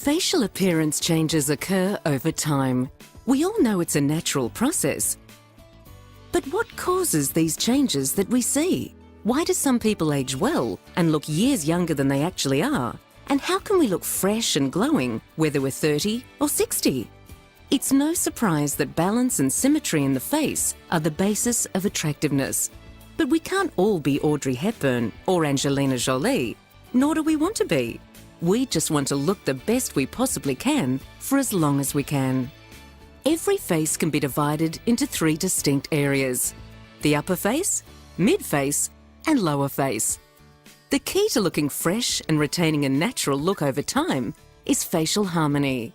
Facial appearance changes occur over time. We all know it's a natural process. But what causes these changes that we see? Why do some people age well and look years younger than they actually are? And how can we look fresh and glowing whether we're 30 or 60? It's no surprise that balance and symmetry in the face are the basis of attractiveness. But we can't all be Audrey Hepburn or Angelina Jolie, nor do we want to be. We just want to look the best we possibly can for as long as we can. Every face can be divided into 3 distinct areas: the upper face, mid-face, and lower face. The key to looking fresh and retaining a natural look over time is facial harmony.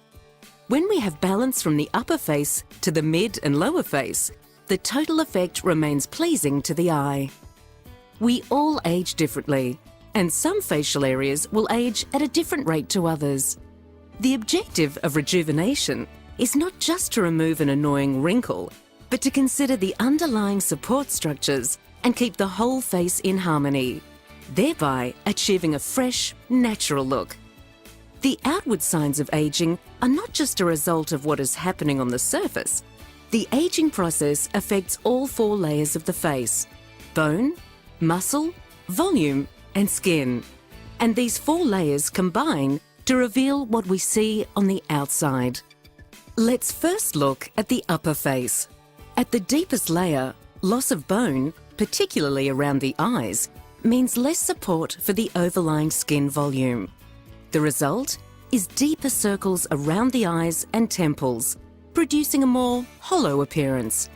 When we have balance from the upper face to the mid and lower face, the total effect remains pleasing to the eye. We all age differently, and some facial areas will age at a different rate to others. The objective of rejuvenation is not just to remove an annoying wrinkle, but to consider the underlying support structures and keep the whole face in harmony, thereby achieving a fresh, natural look. The outward signs of aging are not just a result of what is happening on the surface. The aging process affects all 4 layers of the face: bone, muscle, volume, and skin. And these 4 layers combine to reveal what we see on the outside. Let's first look at the upper face. At the deepest layer, loss of bone, particularly around the eyes, means less support for the overlying skin volume. The result is deeper circles around the eyes and temples, producing a more hollow appearance.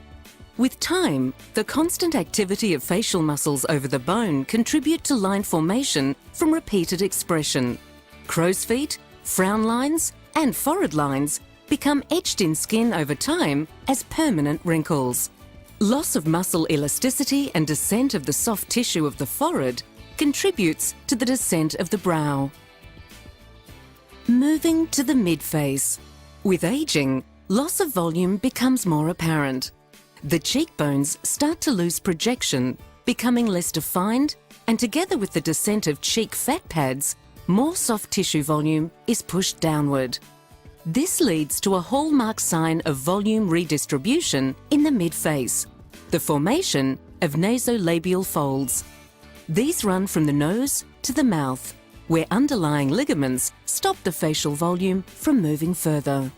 With time, the constant activity of facial muscles over the bone contribute to line formation from repeated expression. Crow's feet, frown lines, and forehead lines become etched in skin over time as permanent wrinkles. Loss of muscle elasticity and descent of the soft tissue of the forehead contributes to the descent of the brow. Moving to the mid-face. With aging, loss of volume becomes more apparent. The cheekbones start to lose projection, becoming less defined, and together with the descent of cheek fat pads, more soft tissue volume is pushed downward. This leads to a hallmark sign of volume redistribution in the mid-face, the formation of nasolabial folds. These run from the nose to the mouth, where underlying ligaments stop the facial volume from moving further.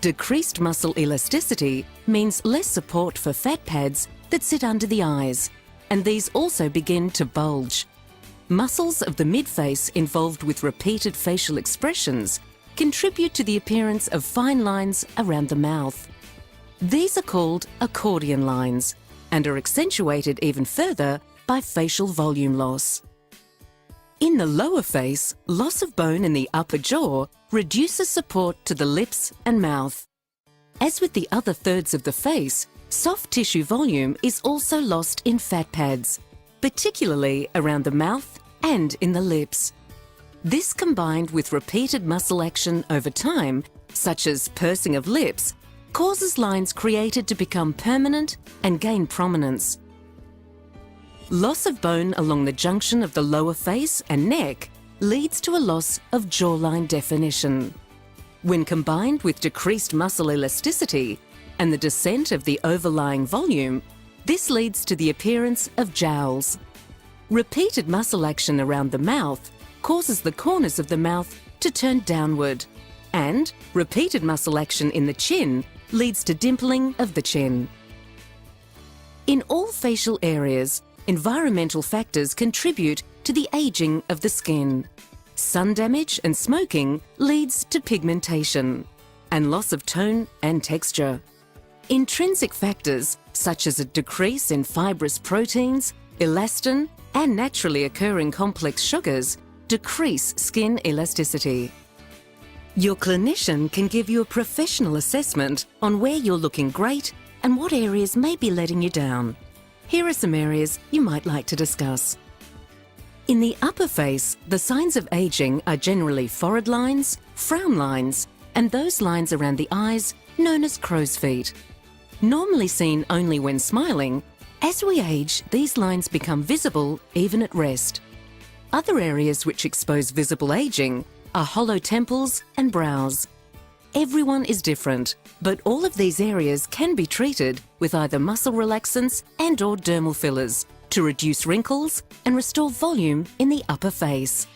Decreased muscle elasticity means less support for fat pads that sit under the eyes, and these also begin to bulge. Muscles of the mid-face involved with repeated facial expressions contribute to the appearance of fine lines around the mouth. These are called accordion lines and are accentuated even further by facial volume loss. In the lower face, loss of bone in the upper jaw reduces support to the lips and mouth. As with the other thirds of the face, soft tissue volume is also lost in fat pads, particularly around the mouth and in the lips. This, combined with repeated muscle action over time, such as pursing of lips, causes lines created to become permanent and gain prominence. Loss of bone along the junction of the lower face and neck leads to a loss of jawline definition. When combined with decreased muscle elasticity and the descent of the overlying volume, this leads to the appearance of jowls. Repeated muscle action around the mouth causes the corners of the mouth to turn downward, and repeated muscle action in the chin leads to dimpling of the chin. In all facial areas, environmental factors contribute to the aging of the skin. Sun damage and smoking leads to pigmentation and loss of tone and texture. Intrinsic factors such as a decrease in fibrous proteins, elastin, and naturally occurring complex sugars decrease skin elasticity. Your clinician can give you a professional assessment on where you're looking great and what areas may be letting you down. Here are some areas you might like to discuss. In the upper face, the signs of aging are generally forehead lines, frown lines, and those lines around the eyes known as crow's feet. Normally seen only when smiling, as we age, these lines become visible even at rest. Other areas which expose visible aging are hollow temples and brows. Everyone is different, but all of these areas can be treated with either muscle relaxants and/or dermal fillers to reduce wrinkles and restore volume in the upper face.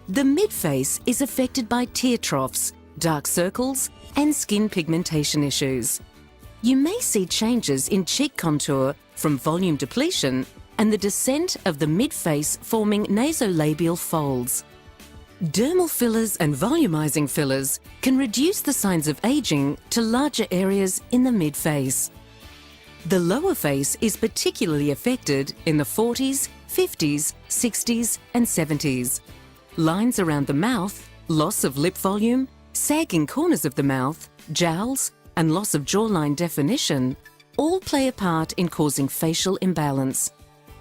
The mid-face is affected by tear troughs, dark circles, and skin pigmentation issues. You may see changes in cheek contour from volume depletion and the descent of the mid-face forming nasolabial folds. Dermal fillers and volumizing fillers can reduce the signs of aging to larger areas in the mid-face. The lower face is particularly affected in the 40s, 50s, 60s, and 70s. Lines around the mouth, loss of lip volume, sagging corners of the mouth, jowls, and loss of jawline definition all play a part in causing facial imbalance.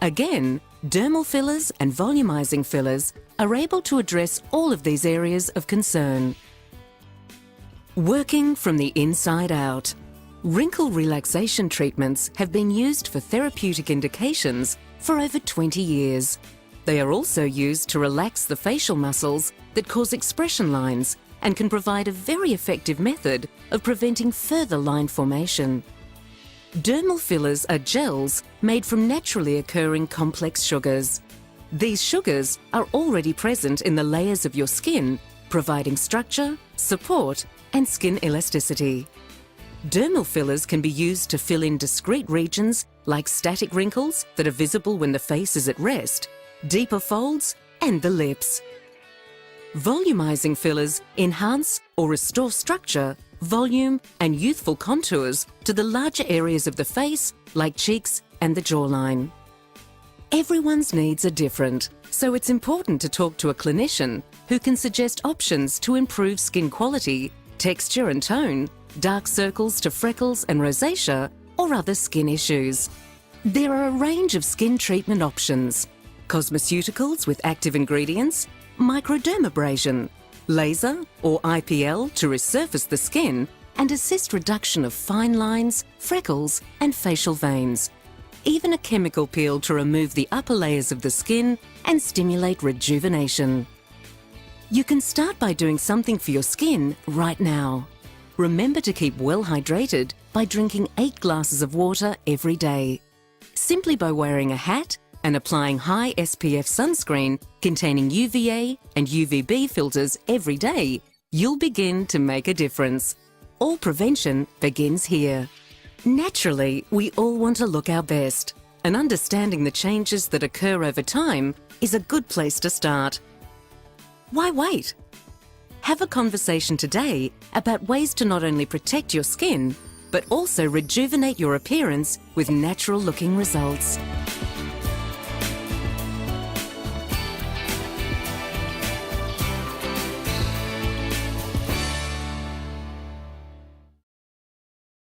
Again, dermal fillers and volumizing fillers are able to address all of these areas of concern. Working from the inside out. Wrinkle relaxation treatments have been used for therapeutic indications for over 20 years. They are also used to relax the facial muscles that cause expression lines and can provide a very effective method of preventing further line formation. Dermal fillers are gels made from naturally occurring complex sugars. These sugars are already present in the layers of your skin, providing structure, support, and skin elasticity. Dermal fillers can be used to fill in discrete regions like static wrinkles that are visible when the face is at rest, deeper folds, and the lips. Volumizing fillers enhance or restore structure, volume, and youthful contours to the larger areas of the face like cheeks and the jawline. Everyone's needs are different, so it's important to talk to a clinician who can suggest options to improve skin quality, texture and tone, dark circles to freckles and rosacea, or other skin issues. There are a range of skin treatment options: cosmeceuticals with active ingredients, microdermabrasion, laser or IPL to resurface the skin and assist reduction of fine lines, freckles, and facial veins. Even a chemical peel to remove the upper layers of the skin and stimulate rejuvenation. You can start by doing something for your skin right now. Remember to keep well hydrated by drinking 8 glasses of water every day. Simply by wearing a hat and applying high SPF sunscreen containing UVA and UVB filters every day, you'll begin to make a difference. All prevention begins here. Naturally, we all want to look our best, and understanding the changes that occur over time is a good place to start. Why wait? Have a conversation today about ways to not only protect your skin, but also rejuvenate your appearance with natural-looking results.